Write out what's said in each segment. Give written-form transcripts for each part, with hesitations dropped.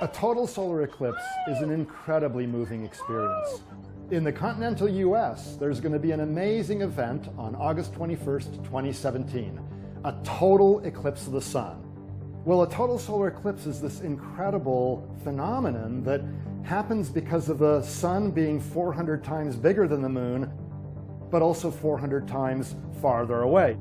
A total solar eclipse is an incredibly moving experience. In the continental US, there's going to be an amazing event on August 21st, 2017, a total eclipse of the sun. Well, a total solar eclipse is this incredible phenomenon that happens because of the sun being 400 times bigger than the moon, but also 400 times farther away.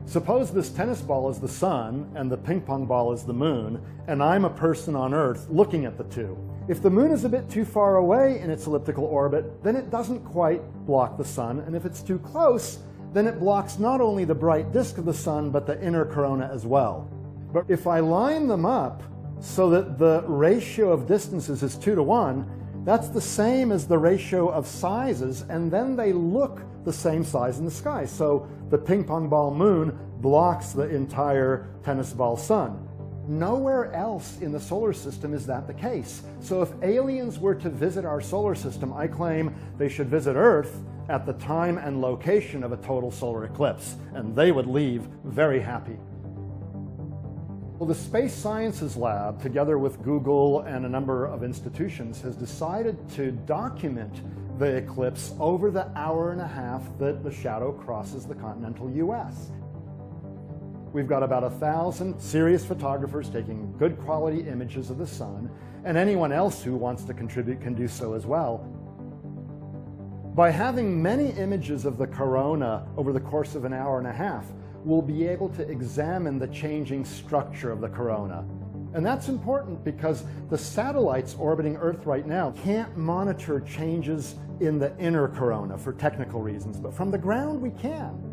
Suppose this tennis ball is the sun and the ping pong ball is the moon, and I'm a person on Earth looking at the two. If the moon is a bit too far away in its elliptical orbit, then it doesn't quite block the sun, and if it's too close, then it blocks not only the bright disk of the sun, but the inner corona as well. But if I line them up so that the ratio of distances is 2 to 1, that's the same as the ratio of sizes, and then they look the same size in the sky. So the ping pong ball moon blocks the entire tennis ball sun. Nowhere else in the solar system is that the case. So if aliens were to visit our solar system, I claim they should visit Earth at the time and location of a total solar eclipse, and they would leave very happy. Well, the Space Sciences Lab, together with Google and a number of institutions, has decided to document the eclipse over the hour and a half that the shadow crosses the continental US. We've got about 1,000 serious photographers taking good quality images of the sun, and anyone else who wants to contribute can do so as well. By having many images of the corona over the course of an hour and a half, we'll be able to examine the changing structure of the corona. And that's important because the satellites orbiting Earth right now can't monitor changes in the inner corona for technical reasons, but from the ground we can.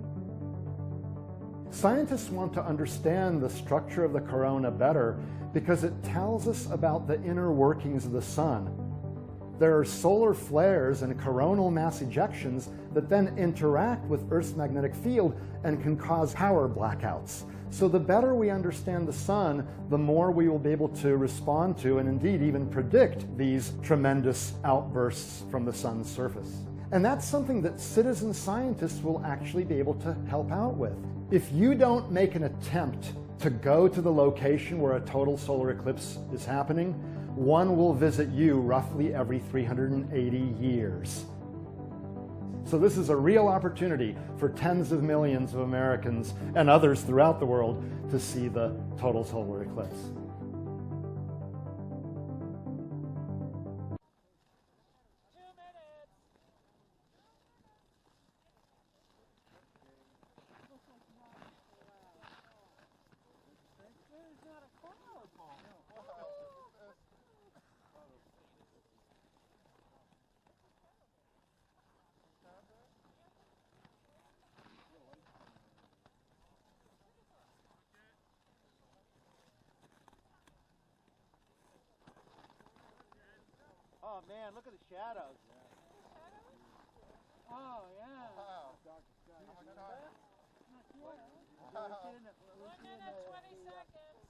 Scientists want to understand the structure of the corona better because it tells us about the inner workings of the sun. There are solar flares and coronal mass ejections that then interact with Earth's magnetic field and can cause power blackouts. So the better we understand the sun, the more we will be able to respond to and indeed even predict these tremendous outbursts from the sun's surface. And that's something that citizen scientists will actually be able to help out with. If you don't make an attempt to go to the location where a total solar eclipse is happening, one will visit you roughly every 380 years. So this is a real opportunity for tens of millions of Americans and others throughout the world to see the total solar eclipse. Oh man, look at the shadows. Oh yeah. Wow. How much time? 1 minute, 20 seconds.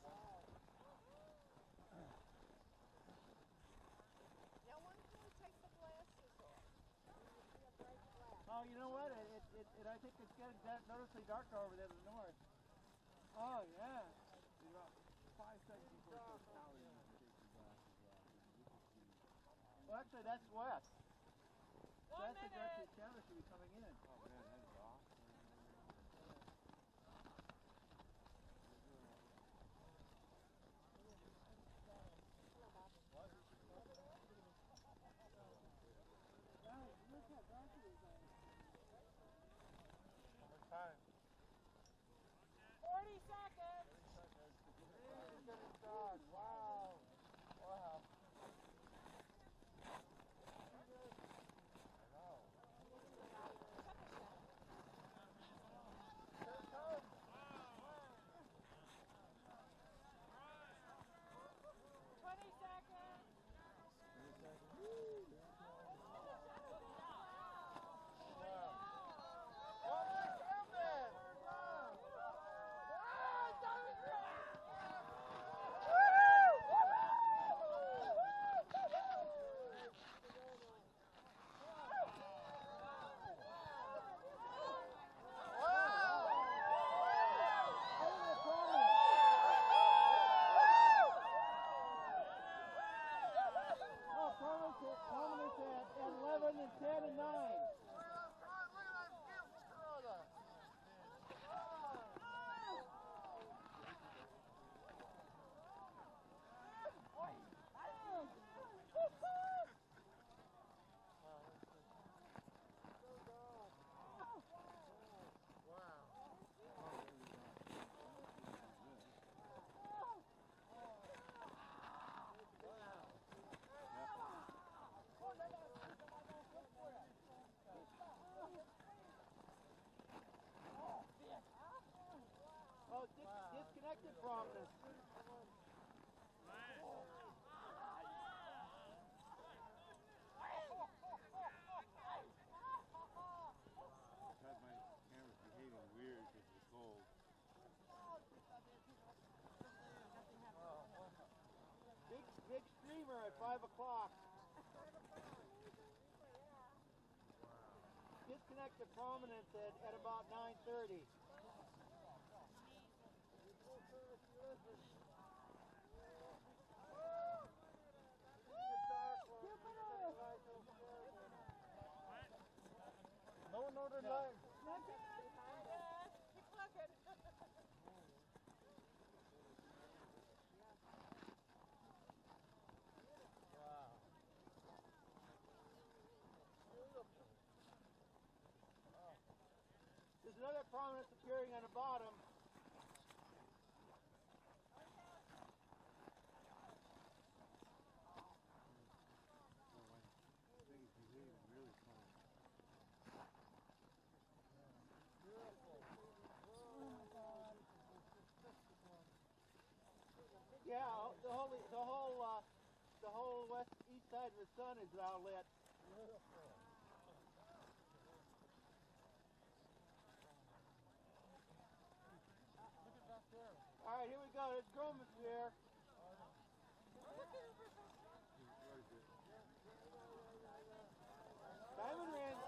Yeah, why don't you take the glasses off? Oh, you know what? I think it's getting noticeably darker over there to the north. Oh yeah. 5 seconds before it goes power. Well, actually, that's west. That's the direction the shadow should be coming in. Oh man, that is awesome. How much time? 40 seconds. Wow. Wow. disconnected prominence. Big streamer at 5 o'clock. Disconnect the prominence at about 9:30. No northern lights. Keep looking. There's another prominence appearing on the bottom. Yeah, the whole west east side of the sun is now lit. All right, here we go. There's chromosphere. Diamond ring.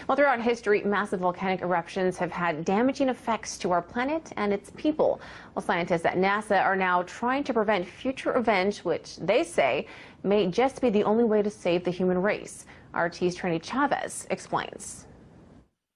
Well, throughout history, massive volcanic eruptions have had damaging effects to our planet and its people. Well, scientists at NASA are now trying to prevent future events, which they say may just be the only way to save the human race. RT's Trini Chavez explains.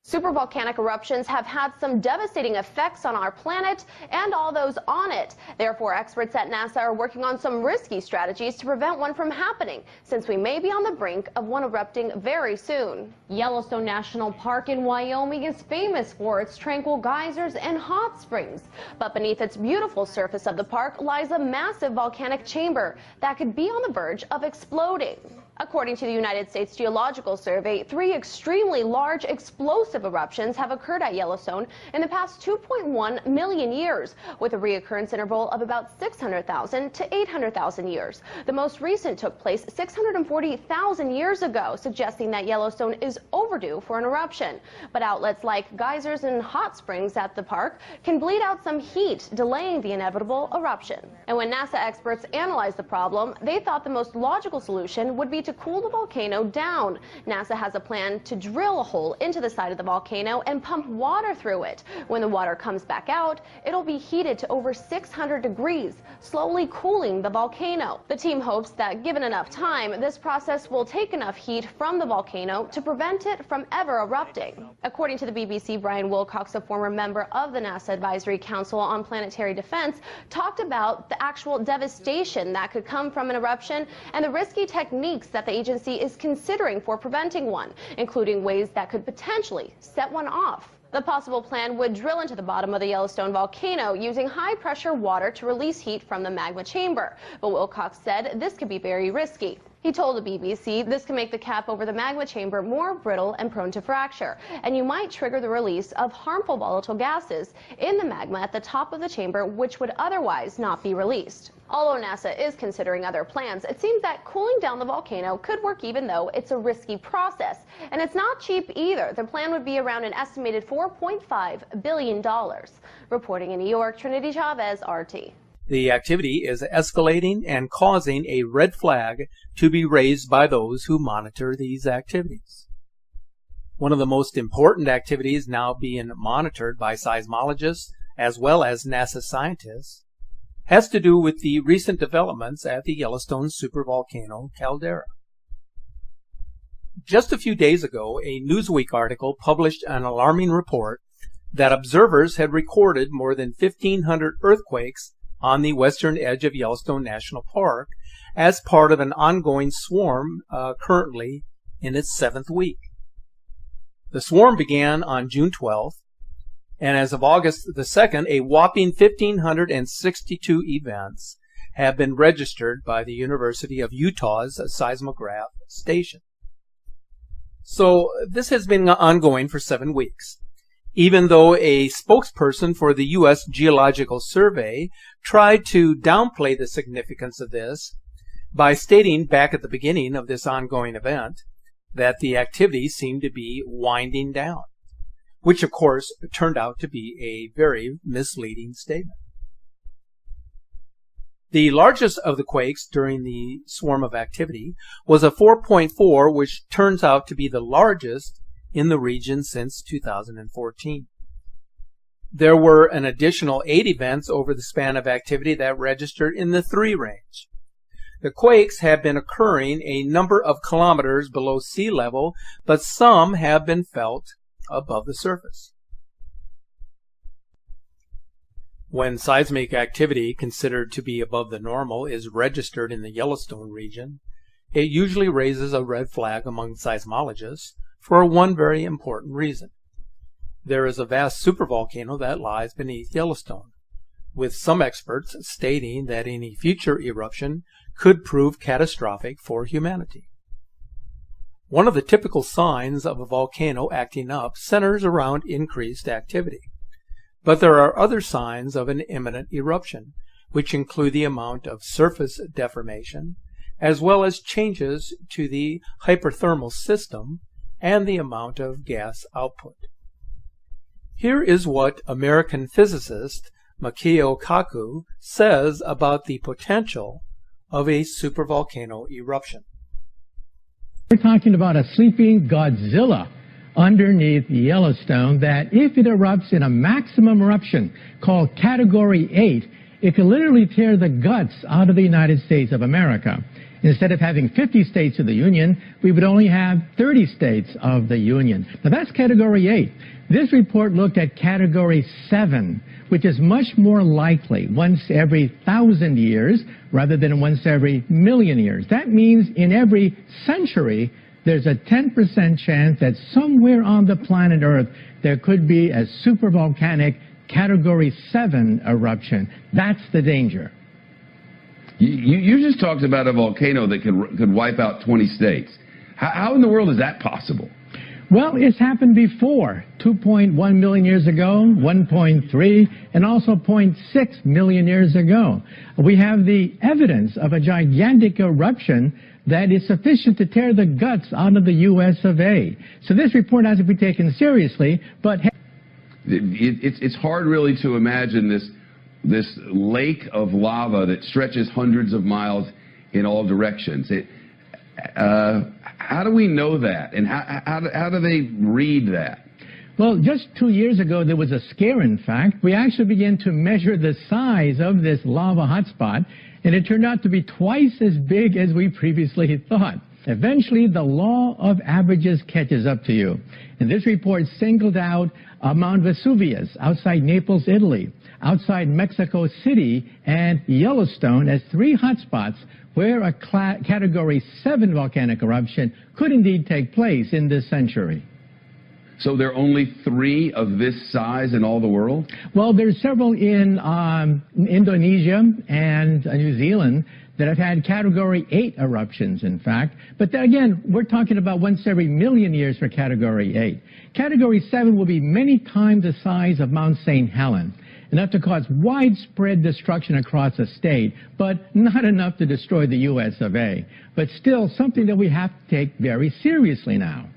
Supervolcanic eruptions have had some devastating effects on our planet and all those on it. Therefore, experts at NASA are working on some risky strategies to prevent one from happening, since we may be on the brink of one erupting very soon. Yellowstone National Park in Wyoming is famous for its tranquil geysers and hot springs. But beneath its beautiful surface of the park lies a massive volcanic chamber that could be on the verge of exploding. According to the United States Geological Survey, 3 extremely large explosive eruptions have occurred at Yellowstone in the past 2.1 million years, with a reoccurrence interval of about 600,000 to 800,000 years. The most recent took place 640,000 years ago, suggesting that Yellowstone is overdue for an eruption. But outlets like geysers and hot springs at the park can bleed out some heat, delaying the inevitable eruption. And when NASA experts analyzed the problem, they thought the most logical solution would be to cool the volcano down. NASA has a plan to drill a hole into the side of the volcano and pump water through it. When the water comes back out, it'll be heated to over 600 degrees, slowly cooling the volcano. The team hopes that given enough time, this process will take enough heat from the volcano to prevent it from ever erupting. According to the BBC, Brian Wilcox, a former member of the NASA Advisory Council on Planetary Defense, talked about the actual devastation that could come from an eruption and the risky techniques that the agency is considering for preventing one, including ways that could potentially set one off. The possible plan would drill into the bottom of the Yellowstone volcano using high-pressure water to release heat from the magma chamber. But Wilcox said this could be very risky. He told the BBC this can make the cap over the magma chamber more brittle and prone to fracture, and you might trigger the release of harmful volatile gases in the magma at the top of the chamber, which would otherwise not be released. Although NASA is considering other plans, it seems that cooling down the volcano could work even though it's a risky process. And it's not cheap either. The plan would be around an estimated $4.5 billion. Reporting in New York, Trinity Chavez, RT. The activity is escalating and causing a red flag to be raised by those who monitor these activities. One of the most important activities now being monitored by seismologists as well as NASA scientists has to do with the recent developments at the Yellowstone supervolcano caldera. Just a few days ago, a Newsweek article published an alarming report that observers had recorded more than 1,500 earthquakes on the western edge of Yellowstone National Park as part of an ongoing swarm currently in its 7th week. The swarm began on June 12th, and as of August the 2nd, a whopping 1,562 events have been registered by the University of Utah's seismograph station. So this has been ongoing for 7 weeks. Even though a spokesperson for the U.S. Geological Survey tried to downplay the significance of this by stating back at the beginning of this ongoing event that the activity seemed to be winding down, which of course turned out to be a very misleading statement. The largest of the quakes during the swarm of activity was a 4.4, which turns out to be the largest in the region since 2014. There were an additional 8 events over the span of activity that registered in the 3 range. The quakes have been occurring a number of kilometers below sea level, but some have been felt above the surface. When seismic activity considered to be above the normal is registered in the Yellowstone region, it usually raises a red flag among seismologists for one very important reason. There is a vast supervolcano that lies beneath Yellowstone, with some experts stating that any future eruption could prove catastrophic for humanity. One of the typical signs of a volcano acting up centers around increased activity. But there are other signs of an imminent eruption, which include the amount of surface deformation, as well as changes to the hydrothermal system and the amount of gas output. Here is what American physicist Mikio Kaku says about the potential of a supervolcano eruption. We're talking about a sleeping Godzilla underneath Yellowstone that if it erupts in a maximum eruption called Category 8, it could literally tear the guts out of the United States of America. Instead of having 50 states of the Union, we would only have 30 states of the Union. Now that's Category 8. This report looked at Category 7, which is much more likely once every 1,000 years rather than once every million years. That means in every century, there's a 10% chance that somewhere on the planet Earth there could be a supervolcanic Category 7 eruption. That's the danger. You just talked about a volcano that could wipe out 20 states. How in the world is that possible? Well, it's happened before. 2.1 million years ago, 1.3, and also 0.6 million years ago. We have the evidence of a gigantic eruption that is sufficient to tear the guts out of the U.S. of A. So this report has to be taken seriously, but it's hard really to imagine this lake of lava that stretches hundreds of miles in all directions. How do we know that, and how do they read that? Well, just 2 years ago, there was a scare, in fact. We actually began to measure the size of this lava hotspot, and it turned out to be twice as big as we previously thought. Eventually, the law of averages catches up to you. And this report singled out Mount Vesuvius outside Naples, Italy, outside Mexico City, and Yellowstone as 3 hotspots where a Category 7 volcanic eruption could indeed take place in this century. So there are only 3 of this size in all the world? Well, there's several in Indonesia and New Zealand that have had Category 8 eruptions, in fact. But then again, we're talking about once every million years for Category 8. Category 7 will be many times the size of Mount St. Helens, enough to cause widespread destruction across a state, but not enough to destroy the U.S. of A. But still something that we have to take very seriously now.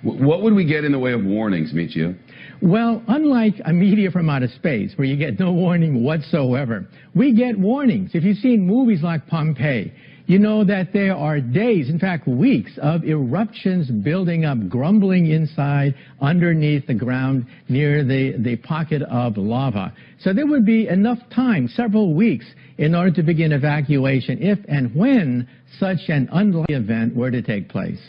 What would we get in the way of warnings, Michio? Well, unlike a meteor from outer space, where you get no warning whatsoever, we get warnings. If you've seen movies like Pompeii, you know that there are days, in fact weeks, of eruptions building up, grumbling inside, underneath the ground, near the pocket of lava. So there would be enough time, several weeks, in order to begin evacuation if and when such an unlikely event were to take place.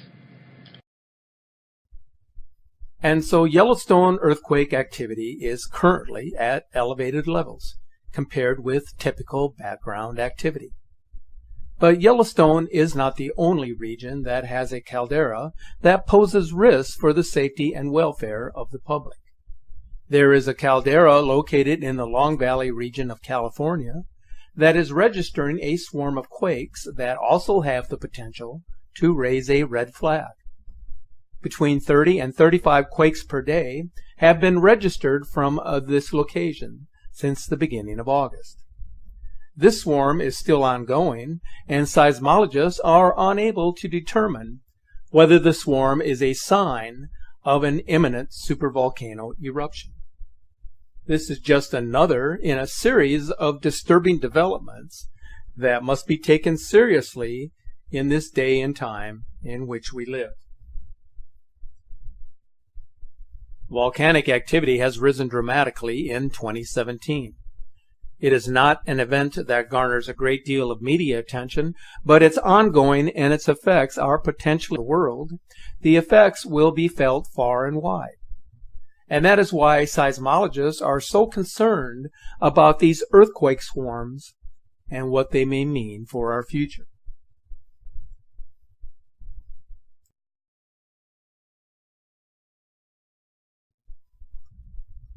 And so Yellowstone earthquake activity is currently at elevated levels compared with typical background activity. But Yellowstone is not the only region that has a caldera that poses risks for the safety and welfare of the public. There is a caldera located in the Long Valley region of California that is registering a swarm of quakes that also have the potential to raise a red flag. Between 30 and 35 quakes per day have been registered from this location since the beginning of August. This swarm is still ongoing, and seismologists are unable to determine whether the swarm is a sign of an imminent supervolcano eruption. This is just another in a series of disturbing developments that must be taken seriously in this day and time in which we live. Volcanic activity has risen dramatically in 2017. It is not an event that garners a great deal of media attention, but it's ongoing and its effects are potentially the world. The effects will be felt far and wide. And that is why seismologists are so concerned about these earthquake swarms and what they may mean for our future.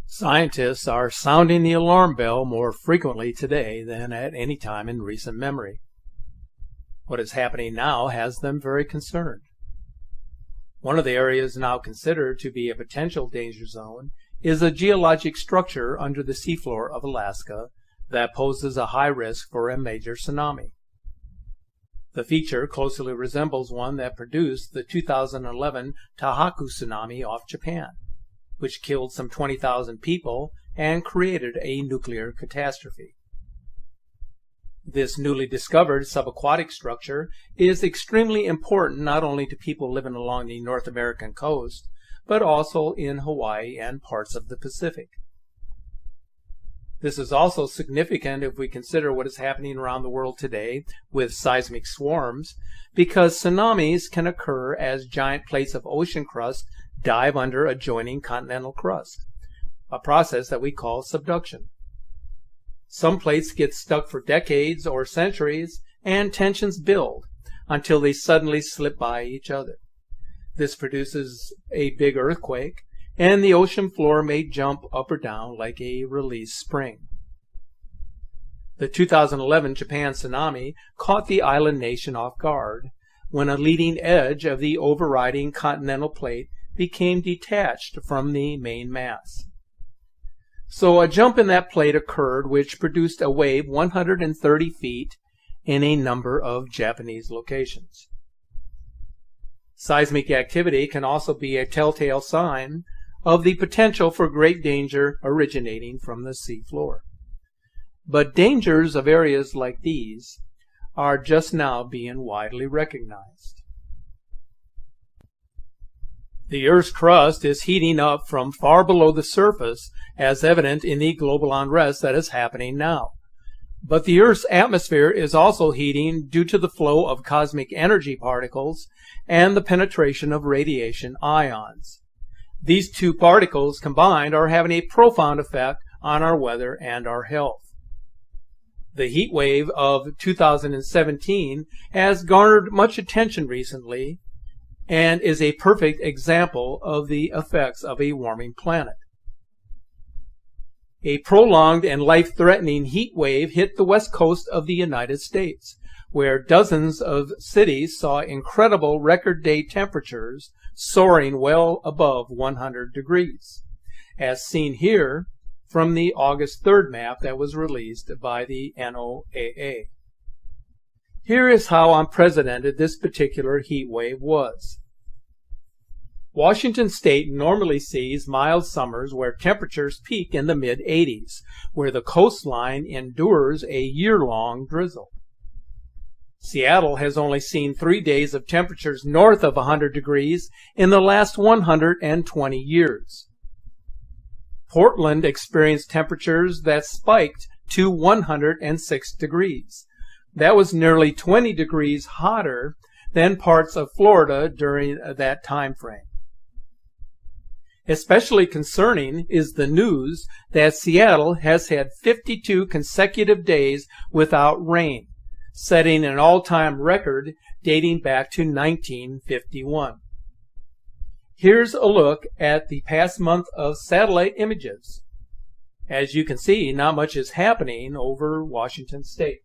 Scientists are sounding the alarm bell more frequently today than at any time in recent memory. What is happening now has them very concerned. One of the areas now considered to be a potential danger zone is a geologic structure under the seafloor of Alaska that poses a high risk for a major tsunami. The feature closely resembles one that produced the 2011 Tohoku tsunami off Japan, which killed some 20,000 people and created a nuclear catastrophe. This newly discovered subaquatic structure is extremely important not only to people living along the North American coast, but also in Hawaii and parts of the Pacific. This is also significant if we consider what is happening around the world today with seismic swarms, because tsunamis can occur as giant plates of ocean crust dive under adjoining continental crust, a process that we call subduction. Some plates get stuck for decades or centuries, and tensions build until they suddenly slip by each other. This produces a big earthquake, and the ocean floor may jump up or down like a released spring. The 2011 Japan tsunami caught the island nation off guard when a leading edge of the overriding continental plate became detached from the main mass. So a jump in that plate occurred, which produced a wave 130 feet in a number of Japanese locations. Seismic activity can also be a telltale sign of the potential for great danger originating from the seafloor. But dangers of areas like these are just now being widely recognized. The Earth's crust is heating up from far below the surface, as evident in the global unrest that is happening now. But the Earth's atmosphere is also heating due to the flow of cosmic energy particles and the penetration of radiation ions. These two particles combined are having a profound effect on our weather and our health. The heat wave of 2017 has garnered much attention recently, and is a perfect example of the effects of a warming planet. A prolonged and life-threatening heat wave hit the west coast of the United States, where dozens of cities saw incredible record day temperatures soaring well above 100 degrees, as seen here from the August 3rd map that was released by the NOAA. Here is how unprecedented this particular heat wave was. Washington State normally sees mild summers where temperatures peak in the mid-80s, where the coastline endures a year-long drizzle. Seattle has only seen 3 days of temperatures north of 100 degrees in the last 120 years. Portland experienced temperatures that spiked to 106 degrees. That was nearly 20 degrees hotter than parts of Florida during that time frame. Especially concerning is the news that Seattle has had 52 consecutive days without rain, setting an all-time record dating back to 1951. Here's a look at the past month of satellite images. As you can see, not much is happening over Washington State.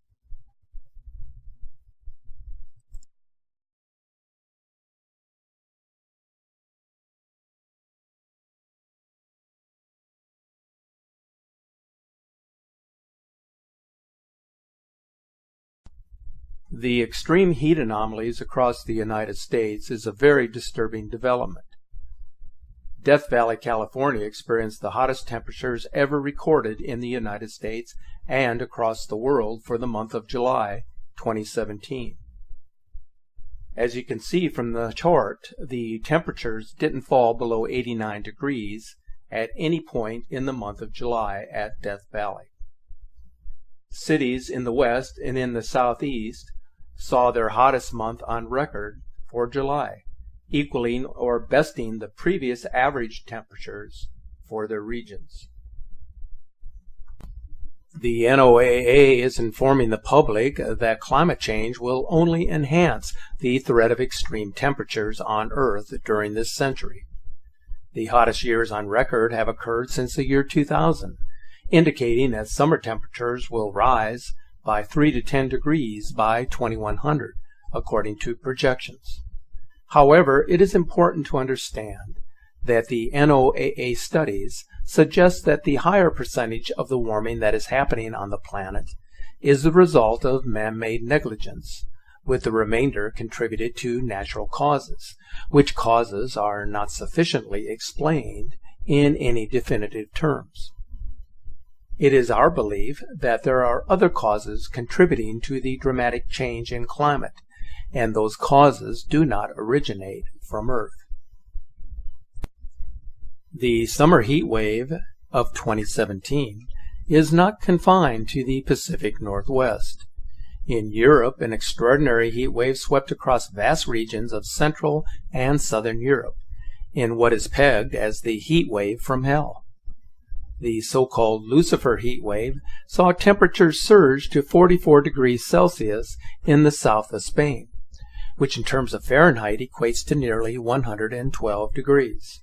The extreme heat anomalies across the United States is a very disturbing development. Death Valley, California experienced the hottest temperatures ever recorded in the United States and across the world for the month of July 2017. As you can see from the chart, the temperatures didn't fall below 89 degrees at any point in the month of July at Death Valley. Cities in the west and in the southeast saw their hottest month on record for July, equaling or besting the previous average temperatures for their regions. The NOAA is informing the public that climate change will only enhance the threat of extreme temperatures on Earth during this century. The hottest years on record have occurred since the year 2000, indicating that summer temperatures will rise by 3 to 10 degrees by 2100, according to projections. However, it is important to understand that the NOAA studies suggest that the higher percentage of the warming that is happening on the planet is the result of man-made negligence, with the remainder contributed to natural causes, which causes are not sufficiently explained in any definitive terms. It is our belief that there are other causes contributing to the dramatic change in climate, and those causes do not originate from Earth. The summer heat wave of 2017 is not confined to the Pacific Northwest. In Europe, an extraordinary heat wave swept across vast regions of Central and Southern Europe in what is pegged as the heat wave from hell. The so-called Lucifer heat wave saw temperatures surge to 44 degrees Celsius in the south of Spain, which in terms of Fahrenheit equates to nearly 112 degrees.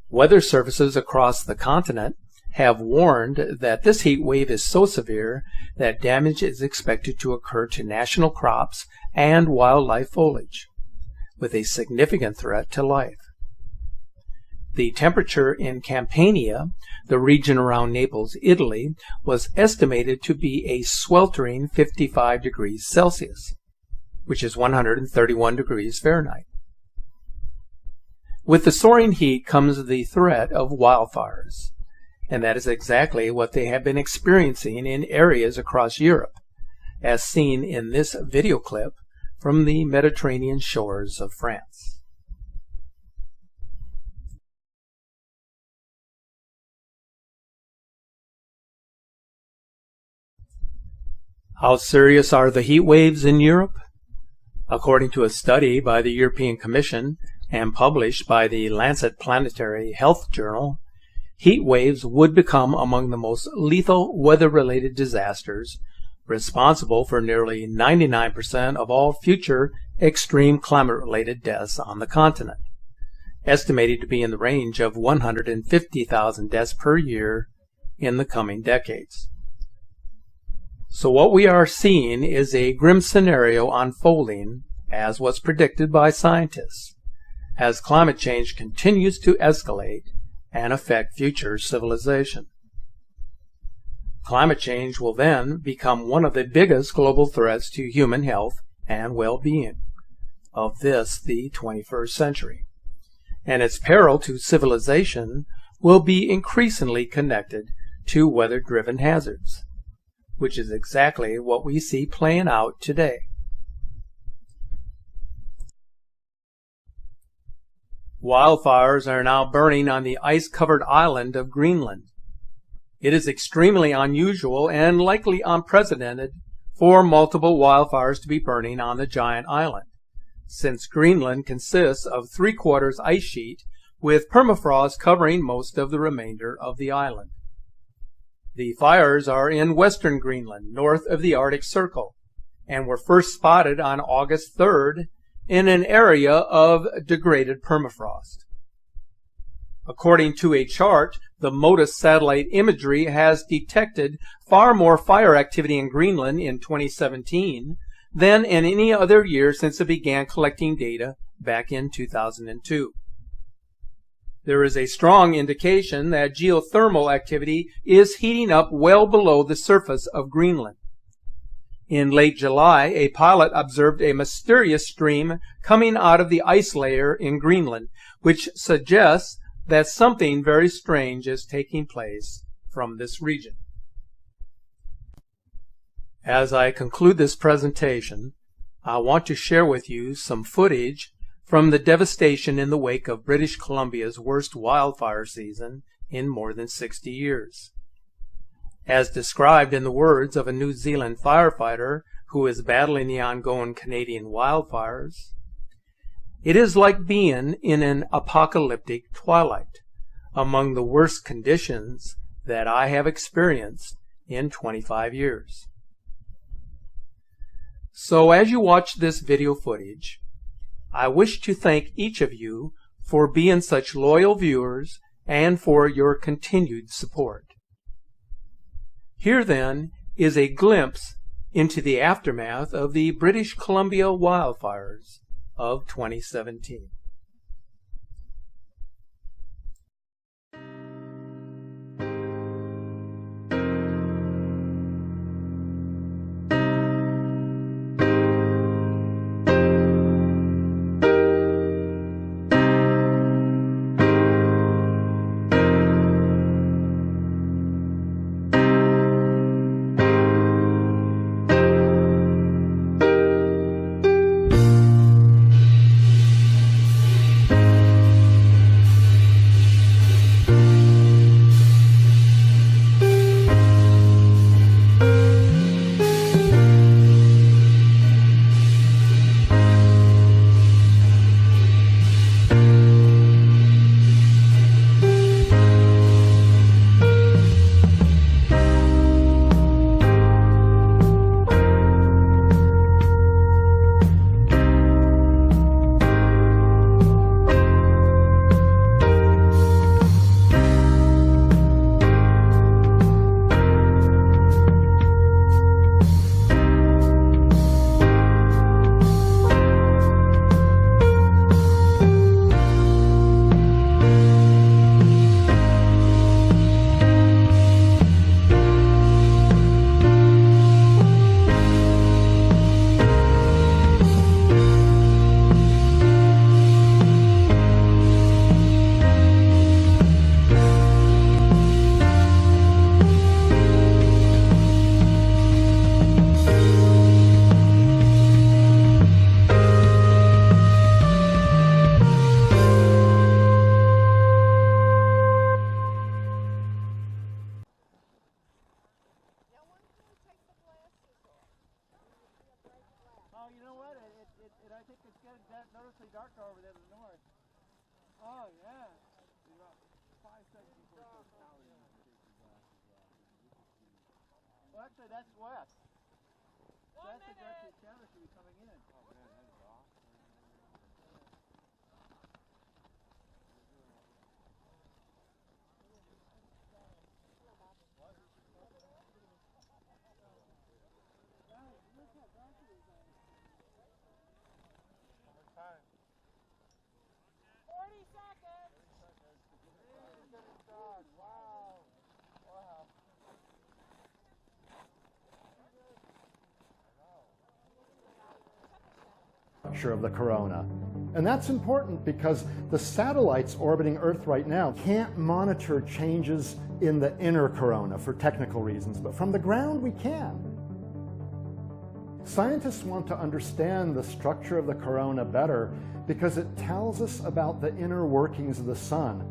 Weather services across the continent have warned that this heat wave is so severe that damage is expected to occur to national crops and wildlife foliage, with a significant threat to life. The temperature in Campania, the region around Naples, Italy, was estimated to be a sweltering 55 degrees Celsius, which is 131 degrees Fahrenheit. With the soaring heat comes the threat of wildfires, and that is exactly what they have been experiencing in areas across Europe, as seen in this video clip from the Mediterranean shores of France. How serious are the heat waves in Europe? According to a study by the European Commission and published by the Lancet Planetary Health Journal, heat waves would become among the most lethal weather-related disasters, responsible for nearly 99% of all future extreme climate-related deaths on the continent, estimated to be in the range of 150,000 deaths per year in the coming decades. So what we are seeing is a grim scenario unfolding, as was predicted by scientists, as climate change continues to escalate and affect future civilization. Climate change will then become one of the biggest global threats to human health and well-being of the 21st century. and its peril to civilization will be increasingly connected to weather-driven hazards, which is exactly what we see playing out today. Wildfires are now burning on the ice-covered island of Greenland. It is extremely unusual and likely unprecedented for multiple wildfires to be burning on the giant island, since Greenland consists of 3/4 ice sheet with permafrost covering most of the remainder of the island. The fires are in western Greenland, north of the Arctic Circle, and were first spotted on August 3rd in an area of degraded permafrost. According to a chart, the MODIS satellite imagery has detected far more fire activity in Greenland in 2017 than in any other year since it began collecting data back in 2002. There is a strong indication that geothermal activity is heating up well below the surface of Greenland. In late July, a pilot observed a mysterious stream coming out of the ice layer in Greenland, which suggests that something very strange is taking place from this region. As I conclude this presentation, I want to share with you some footage from the devastation in the wake of British Columbia's worst wildfire season in more than 60 years. As described in the words of a New Zealand firefighter who is battling the ongoing Canadian wildfires, it is like being in an apocalyptic twilight, among the worst conditions that I have experienced in 25 years. So as you watch this video footage, I wish to thank each of you for being such loyal viewers and for your continued support. Here then is a glimpse into the aftermath of the British Columbia wildfires of 2017. Oh, you know what? I think it's getting noticeably darker over there to the north. Oh, yeah. About 5 seconds before it goes south. Well, actually, that's west. That's the direction the shadow should be coming in. Oh, man, that is awesome. Of the corona. And that's important because the satellites orbiting Earth right now can't monitor changes in the inner corona for technical reasons, but from the ground we can. Scientists want to understand the structure of the corona better because it tells us about the inner workings of the sun.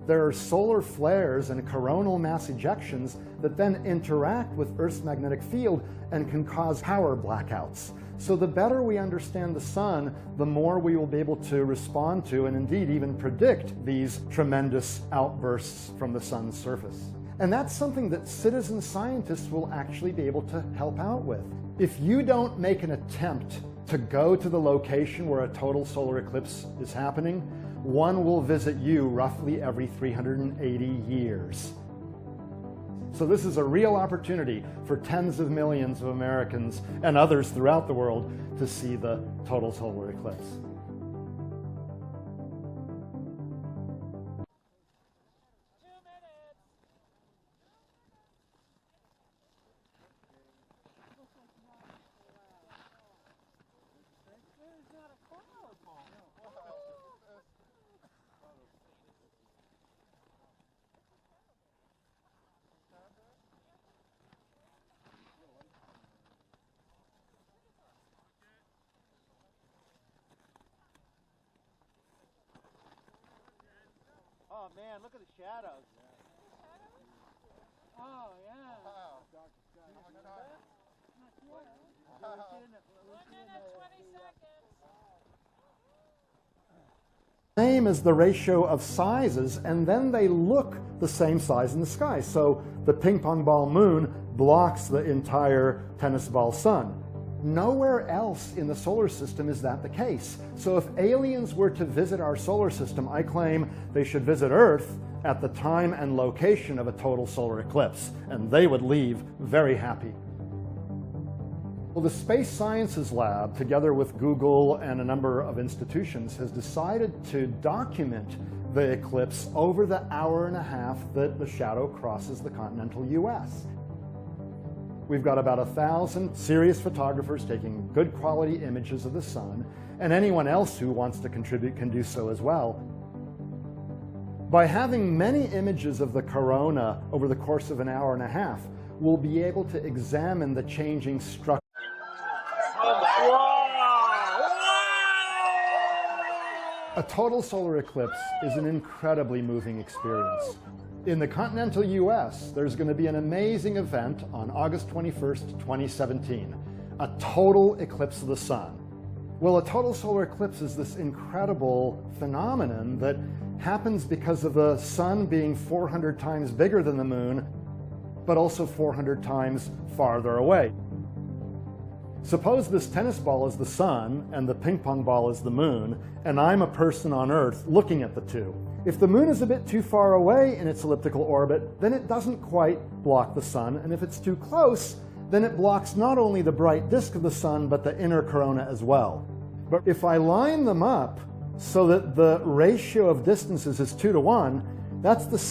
There are solar flares and coronal mass ejections that then interact with Earth's magnetic field and can cause power blackouts. So the better we understand the sun, the more we will be able to respond to and indeed even predict these tremendous outbursts from the sun's surface. And that's something that citizen scientists will actually be able to help out with. If you don't make an attempt to go to the location where a total solar eclipse is happening, one will visit you roughly every 380 years. So this is a real opportunity for tens of millions of Americans and others throughout the world to see the total solar eclipse. Oh man, look at the shadows. Oh yeah. Wow. Same as the ratio of sizes, and then they look the same size in the sky. So the ping pong ball moon blocks the entire tennis ball sun. Nowhere else in the solar system is that the case. So if aliens were to visit our solar system, I claim they should visit Earth at the time and location of a total solar eclipse, and they would leave very happy. Well, the Space Sciences Lab, together with Google and a number of institutions, has decided to document the eclipse over the hour and a half that the shadow crosses the continental US. We've got about 1,000 serious photographers taking good quality images of the sun, and anyone else who wants to contribute can do so as well. By having many images of the corona over the course of an hour and a half, we'll be able to examine the changing structure. A total solar eclipse is an incredibly moving experience. In the continental US, there's going to be an amazing event on August 21st, 2017, a total eclipse of the sun. Well, a total solar eclipse is this incredible phenomenon that happens because of the sun being 400 times bigger than the moon, but also 400 times farther away. Suppose this tennis ball is the sun and the ping pong ball is the moon, and I'm a person on Earth looking at the two. If the moon is a bit too far away in its elliptical orbit, then it doesn't quite block the sun, and if it's too close, then it blocks not only the bright disk of the sun, but the inner corona as well. But if I line them up so that the ratio of distances is 2 to 1, that's the same.